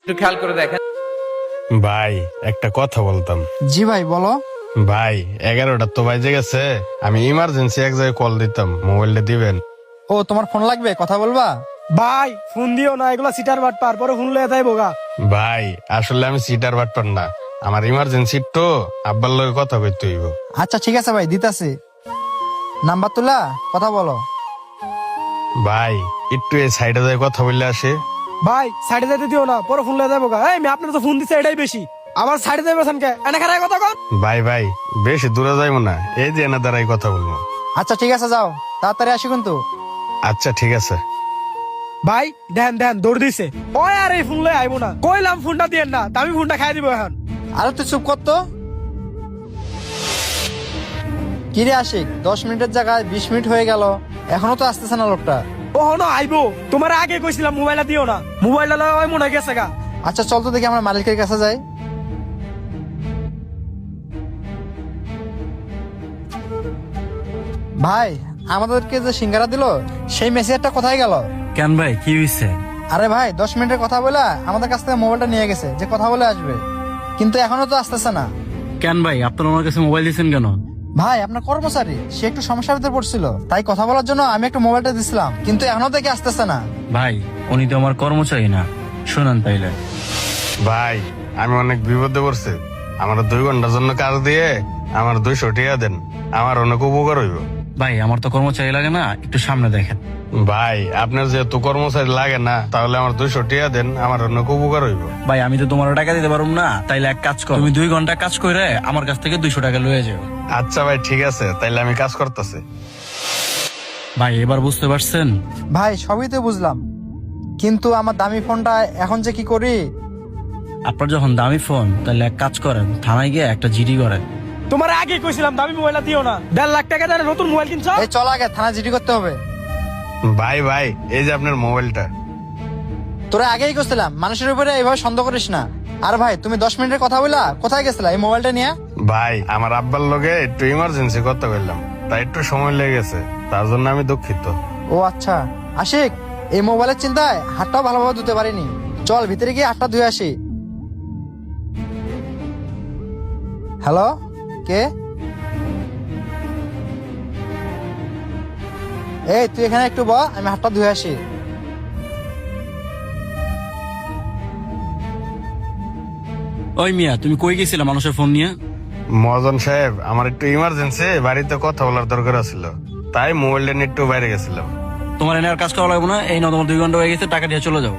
একটু খেয়াল করে দেখেন। ভাই একটা কথা বলতাম। জি ভাই বলো। ভাই 11টা তো বাজে গেছে, আমি ইমার্জেন্সি এক জায়গায় কল দিতাম, মোবাইলটা দিবেন? ও তোমার ফোন লাগবে, কথা বলবা? ভাই ফোন দিও না, এগুলা সিটার বাট পার পরে ফোন লয়ে যাইবো গা। ভাই আসলে আমি সিটার বাটপার না, আমার ইমার্জেন্সি তো আব্বার লগে কথা কইতে হইব। আচ্ছা ঠিক আছে ভাই, দিতাছি। নাম্বার তুলা কথা বলো। ভাই একটু এই সাইডে যায় কথা বললে আসে। ভাই সাইডে যাইতে দিও না, পরে ফোন লয়ে যাইবো গা। এই আপনার তো ফোন দিছে এটাই বেশি, আবার সাইডে যাইবেন কে? এনে খারাপ কথা কন। ভাই ভাই বেশি দূরে যাইবো না, এই যে এনা দ্বারাই কথা বলবো। আচ্ছা ঠিক আছে, যাও তাড়াতাড়ি আসি কিন্তু। আচ্ছা ঠিক আছে। ভাই দেন দেন দৌড় দিছে। ওই আর এই ফোন লয়ে আইবো না, কইলাম ফোনটা দিয়েন না, তা আমি ফোনটা খাই দিব এখন। আরে তুই চুপ কর তো। কিরে আশিক, 10 মিনিটের জায়গায় 20 মিনিট হয়ে গেল, এখনো তো আসতেছে না লোকটা। ও হনো আইবো, তোমার আগে কইছিলাম মোবাইলটা দিও না, মোবাইলটা লয়ে ওই মনে গেছে গা। আচ্ছা চল তো দেখি আমরা মালিকের কাছে যাই। ভাই আমাদেরকে যে সিঙ্গারা দিল, সেই মেসেজটা কোথায় গেল? কেন ভাই কি হয়েছে? আরে ভাই 10 মিনিটের কথা বলে আমাদের কাছ থেকে মোবাইলটা নিয়ে গেছে, যে কথা বলে আসবে, কিন্তু এখনো তো আসতেছে না। কেন ভাই আপনার আমার কাছে মোবাইল দিয়েছেন কেন? ভাই আপনার কর্মচারী, সে একটু সমস্যার ভিতরে পড়ছিল, তাই কথা বলার জন্য আমি একটা মোবাইলটা দিছিলাম, কিন্তু এখনো থেকে আসতেছে না। ভাই উনি তো আমার কর্মচারী না, শুনান তাইলে। ভাই আমি অনেক বিপদে পড়ছি, আমার 2 ঘন্টার জন্য কাজ দিয়ে আমার 200 টাকা দেন, আমার অনেক উপকার হইব। ভাই আমার তো কর্মচারী লাগে না, একটু সামনে দেখেন। ভাই আপনার যেহেতু কর্মচারী লাগে না, তাহলে আমার 200 টাকা দেন, আমার অনেক উপকার হইব। ভাই আমি তো তোমার টাকা দিতে পারবো না, তাইলে এক কাজ করো, তুমি 2 ঘন্টা কাজ করে আমার কাছ থেকে 200 টাকা লয়ে যাও। আচ্ছা ভাই ঠিক আছে, তাইলে আমি কাজ করতেছি। ভাই এবার বুঝতে পারছেন? ভাই সবই তো বুঝলাম, কিন্তু আমার দামি ফোনটা এখন যে কি করি? আপনার যখন দামি ফোন, তাহলে এক কাজ করেন, থানায় গিয়ে একটা জিডি করেন। তোমার আগে কইছিলাম দামি মোবাইলটা দিও না, 1.5 লাখ টাকা দিয়ে নতুন মোবাইল কিনছ। এই চল আগে থানা জিডি করতে হবে। ভাই ভাই এই যে আপনার মোবাইলটা। তোরা আগেই করছিলাম, মানুষের উপরে এইভাবে সন্দেহ করিস না। আর ভাই তুমি 10 মিনিটের কথা বলা কোথায় গেছিলা এই মোবাইলটা নিয়ে? ভাই আমার আব্বার লগে একটু ইমার্জেন্সি কথা বললাম, তাই একটু সময় লেগে গেছে, তার জন্য আমি দুঃখিত। ও আচ্ছা আশিক, এই মোবাইলের চিন্তায় হাতটাও ভালোভাবে ধুতে পারিনি, চল ভিতরে গিয়ে হাতটা ধুয়ে আসি। হ্যালো, কে? এই তুই এখানে একটু বল, আমি হাতটা ধুয়ে আসি। ওই মিয়া, তুমি কই গেছিলে মানুষের ফোন নিয়ে? মহাজন সাহেব আমার একটু ইমার্জেন্সি বাড়িতে কথা বলার দরকার ছিল, তাই মোবাইলটা নিয়ে একটু বাইরে গেছিলাম। তোমার এনে আর কাজ করা লাগবে না, এই নাও তোমার 2 ঘন্টা হয়ে গেছে, টাকা দিয়ে চলে যাও।